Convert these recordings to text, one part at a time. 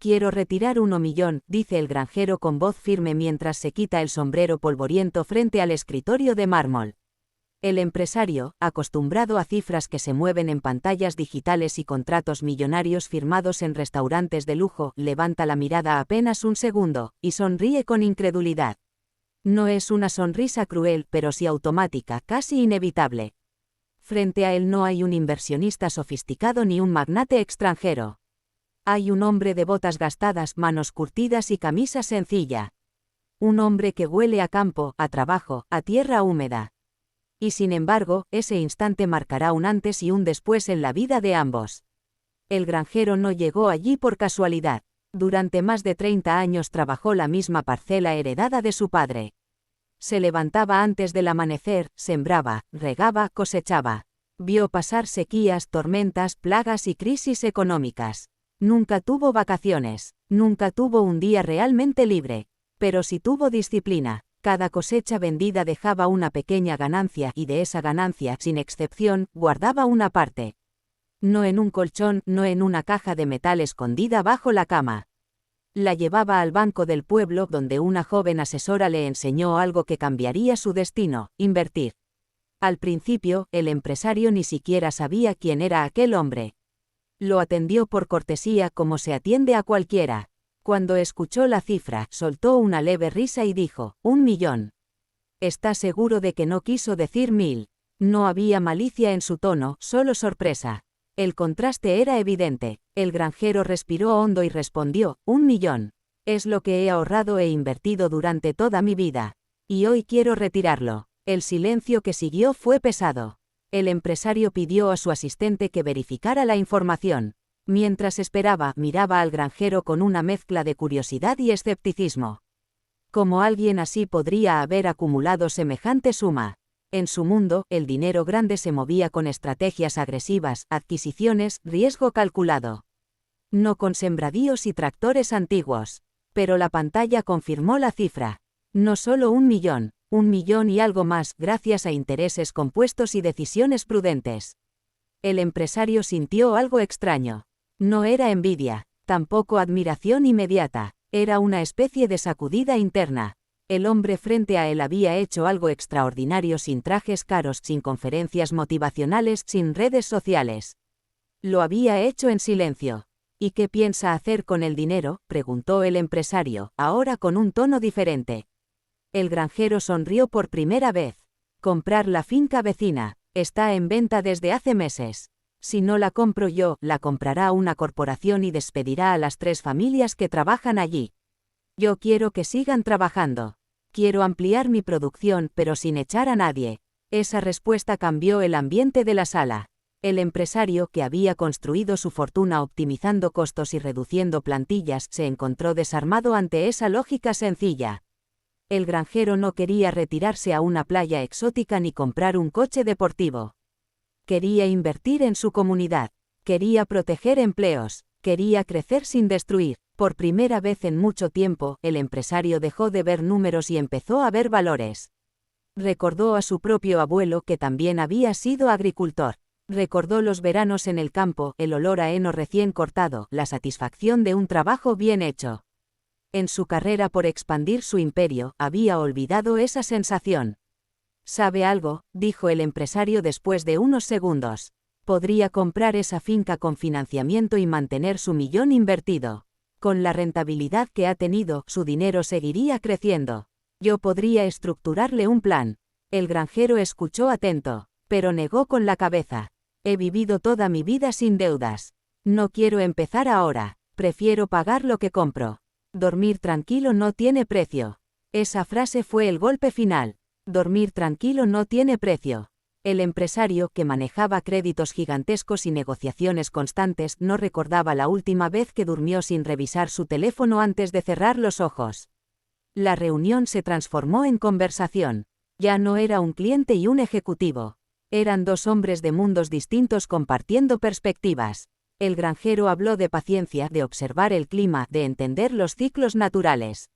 Quiero retirar 1.000.000, dice el granjero con voz firme mientras se quita el sombrero polvoriento frente al escritorio de mármol. El empresario, acostumbrado a cifras que se mueven en pantallas digitales y contratos millonarios firmados en restaurantes de lujo, levanta la mirada apenas un segundo, y sonríe con incredulidad. No es una sonrisa cruel, pero sí automática, casi inevitable. Frente a él no hay un inversionista sofisticado ni un magnate extranjero. Hay un hombre de botas gastadas, manos curtidas y camisa sencilla. Un hombre que huele a campo, a trabajo, a tierra húmeda. Y sin embargo, ese instante marcará un antes y un después en la vida de ambos. El granjero no llegó allí por casualidad. Durante más de 30 años trabajó la misma parcela heredada de su padre. Se levantaba antes del amanecer, sembraba, regaba, cosechaba. Vio pasar sequías, tormentas, plagas y crisis económicas. Nunca tuvo vacaciones, nunca tuvo un día realmente libre. Pero sí tuvo disciplina. Cada cosecha vendida dejaba una pequeña ganancia y de esa ganancia, sin excepción, guardaba una parte. No en un colchón, no en una caja de metal escondida bajo la cama. La llevaba al banco del pueblo donde una joven asesora le enseñó algo que cambiaría su destino: invertir. Al principio, el empresario ni siquiera sabía quién era aquel hombre. Lo atendió por cortesía como se atiende a cualquiera. Cuando escuchó la cifra, soltó una leve risa y dijo: 1.000.000. ¿Está seguro de que no quiso decir 1.000? No había malicia en su tono, solo sorpresa. El contraste era evidente. El granjero respiró hondo y respondió: 1.000.000. Es lo que he ahorrado e invertido durante toda mi vida. Y hoy quiero retirarlo. El silencio que siguió fue pesado. El empresario pidió a su asistente que verificara la información. Mientras esperaba, miraba al granjero con una mezcla de curiosidad y escepticismo. ¿Cómo alguien así podría haber acumulado semejante suma? En su mundo, el dinero grande se movía con estrategias agresivas, adquisiciones, riesgo calculado. No con sembradíos y tractores antiguos. Pero la pantalla confirmó la cifra. No solo 1.000.000, 1.000.000 y algo más, gracias a intereses compuestos y decisiones prudentes. El empresario sintió algo extraño. No era envidia, tampoco admiración inmediata, era una especie de sacudida interna. El hombre frente a él había hecho algo extraordinario sin trajes caros, sin conferencias motivacionales, sin redes sociales. Lo había hecho en silencio. ¿Y qué piensa hacer con el dinero?, preguntó el empresario, ahora con un tono diferente. El granjero sonrió por primera vez. Comprar la finca vecina. Está en venta desde hace meses. Si no la compro yo, la comprará una corporación y despedirá a las 3 familias que trabajan allí. Yo quiero que sigan trabajando. Quiero ampliar mi producción, pero sin echar a nadie. Esa respuesta cambió el ambiente de la sala. El empresario, que había construido su fortuna optimizando costos y reduciendo plantillas, se encontró desarmado ante esa lógica sencilla. El granjero no quería retirarse a una playa exótica ni comprar un coche deportivo. Quería invertir en su comunidad. Quería proteger empleos. Quería crecer sin destruir. Por primera vez en mucho tiempo, el empresario dejó de ver números y empezó a ver valores. Recordó a su propio abuelo, que también había sido agricultor. Recordó los veranos en el campo, el olor a heno recién cortado, la satisfacción de un trabajo bien hecho. En su carrera por expandir su imperio, había olvidado esa sensación. ¿Sabe algo?, dijo el empresario después de unos segundos. Podría comprar esa finca con financiamiento y mantener su 1.000.000 invertido. Con la rentabilidad que ha tenido, su dinero seguiría creciendo. Yo podría estructurarle un plan. El granjero escuchó atento, pero negó con la cabeza. He vivido toda mi vida sin deudas. No quiero empezar ahora. Prefiero pagar lo que compro. Dormir tranquilo no tiene precio. Esa frase fue el golpe final. Dormir tranquilo no tiene precio. El empresario, que manejaba créditos gigantescos y negociaciones constantes, no recordaba la última vez que durmió sin revisar su teléfono antes de cerrar los ojos. La reunión se transformó en conversación. Ya no era un cliente y un ejecutivo. Eran 2 hombres de mundos distintos compartiendo perspectivas. El granjero habló de paciencia, de observar el clima, de entender los ciclos naturales.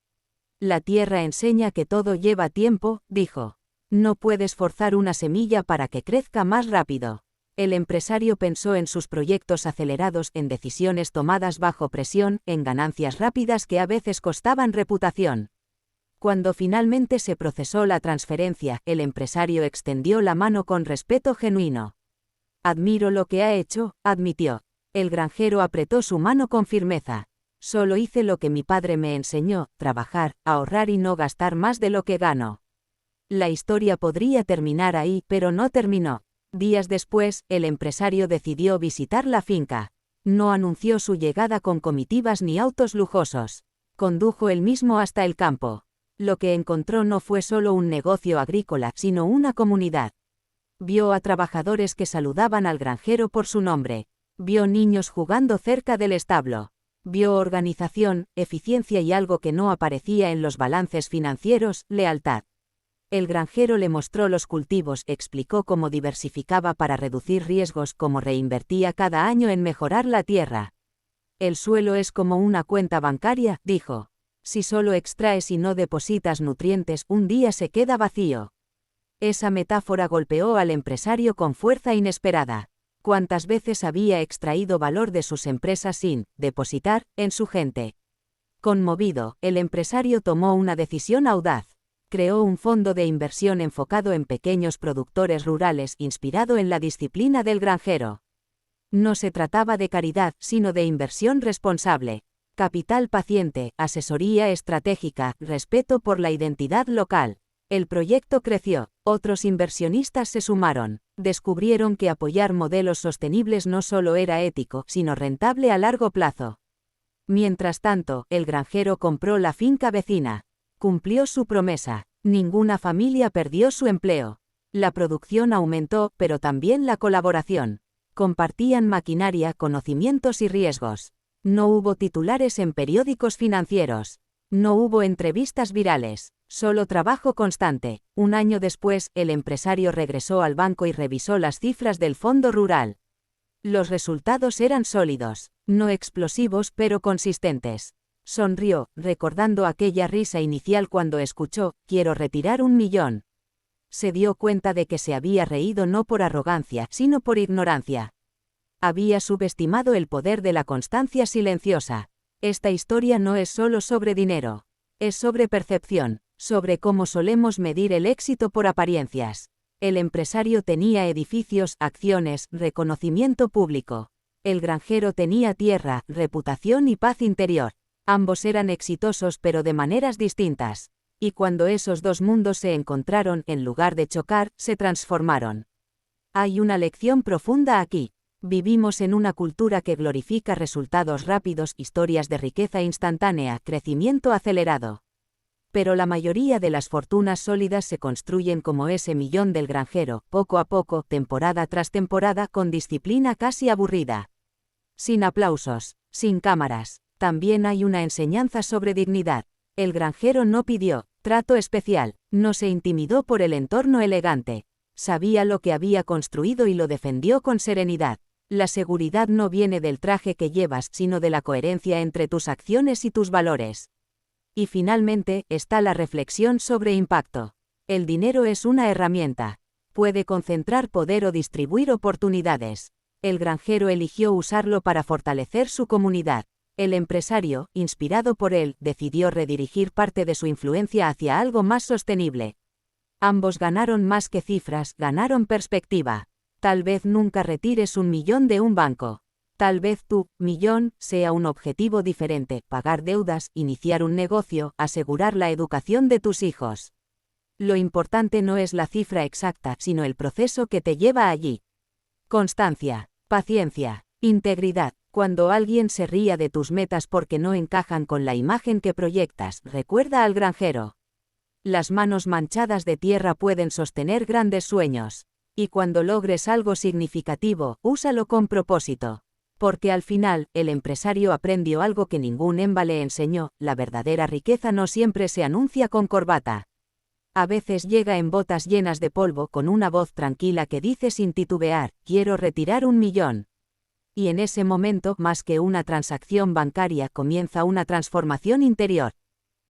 La tierra enseña que todo lleva tiempo, dijo. No puedes forzar una semilla para que crezca más rápido. El empresario pensó en sus proyectos acelerados, en decisiones tomadas bajo presión, en ganancias rápidas que a veces costaban reputación. Cuando finalmente se procesó la transferencia, el empresario extendió la mano con respeto genuino. Admiro lo que ha hecho, admitió. El granjero apretó su mano con firmeza. Solo hice lo que mi padre me enseñó, trabajar, ahorrar y no gastar más de lo que gano. La historia podría terminar ahí, pero no terminó. Días después, el empresario decidió visitar la finca. No anunció su llegada con comitivas ni autos lujosos. Condujo él mismo hasta el campo. Lo que encontró no fue solo un negocio agrícola, sino una comunidad. Vio a trabajadores que saludaban al granjero por su nombre. Vio niños jugando cerca del establo. Vio organización, eficiencia y algo que no aparecía en los balances financieros, lealtad. El granjero le mostró los cultivos, explicó cómo diversificaba para reducir riesgos, cómo reinvertía cada año en mejorar la tierra. El suelo es como una cuenta bancaria, dijo. Si solo extraes y no depositas nutrientes, un día se queda vacío. Esa metáfora golpeó al empresario con fuerza inesperada. ¿Cuántas veces había extraído valor de sus empresas sin depositar en su gente? Conmovido, el empresario tomó una decisión audaz. Creó un fondo de inversión enfocado en pequeños productores rurales, inspirado en la disciplina del granjero. No se trataba de caridad, sino de inversión responsable. Capital paciente, asesoría estratégica, respeto por la identidad local. El proyecto creció, otros inversionistas se sumaron, descubrieron que apoyar modelos sostenibles no solo era ético, sino rentable a largo plazo. Mientras tanto, el granjero compró la finca vecina. Cumplió su promesa. Ninguna familia perdió su empleo. La producción aumentó, pero también la colaboración. Compartían maquinaria, conocimientos y riesgos. No hubo titulares en periódicos financieros. No hubo entrevistas virales. Solo trabajo constante. Un año después, el empresario regresó al banco y revisó las cifras del fondo rural. Los resultados eran sólidos, no explosivos pero consistentes. Sonrió, recordando aquella risa inicial cuando escuchó, «Quiero retirar 1.000.000». Se dio cuenta de que se había reído no por arrogancia, sino por ignorancia. Había subestimado el poder de la constancia silenciosa. Esta historia no es solo sobre dinero. Es sobre percepción, sobre cómo solemos medir el éxito por apariencias. El empresario tenía edificios, acciones, reconocimiento público. El granjero tenía tierra, reputación y paz interior. Ambos eran exitosos pero de maneras distintas. Y cuando esos dos mundos se encontraron, en lugar de chocar, se transformaron. Hay una lección profunda aquí. Vivimos en una cultura que glorifica resultados rápidos, historias de riqueza instantánea, crecimiento acelerado. Pero la mayoría de las fortunas sólidas se construyen como ese millón del granjero, poco a poco, temporada tras temporada, con disciplina casi aburrida. Sin aplausos, sin cámaras. También hay una enseñanza sobre dignidad. El granjero no pidió trato especial, no se intimidó por el entorno elegante. Sabía lo que había construido y lo defendió con serenidad. La seguridad no viene del traje que llevas, sino de la coherencia entre tus acciones y tus valores. Y finalmente, está la reflexión sobre impacto. El dinero es una herramienta. Puede concentrar poder o distribuir oportunidades. El granjero eligió usarlo para fortalecer su comunidad. El empresario, inspirado por él, decidió redirigir parte de su influencia hacia algo más sostenible. Ambos ganaron más que cifras, ganaron perspectiva. Tal vez nunca retires 1.000.000 de un banco. Tal vez tu millón sea un objetivo diferente, pagar deudas, iniciar un negocio, asegurar la educación de tus hijos. Lo importante no es la cifra exacta, sino el proceso que te lleva allí. Constancia, paciencia, integridad. Cuando alguien se ría de tus metas porque no encajan con la imagen que proyectas, recuerda al granjero. Las manos manchadas de tierra pueden sostener grandes sueños. Y cuando logres algo significativo, úsalo con propósito. Porque al final, el empresario aprendió algo que ningún EMBA le enseñó: la verdadera riqueza no siempre se anuncia con corbata. A veces llega en botas llenas de polvo, con una voz tranquila que dice sin titubear: «Quiero retirar 1.000.000». Y en ese momento, más que una transacción bancaria, comienza una transformación interior.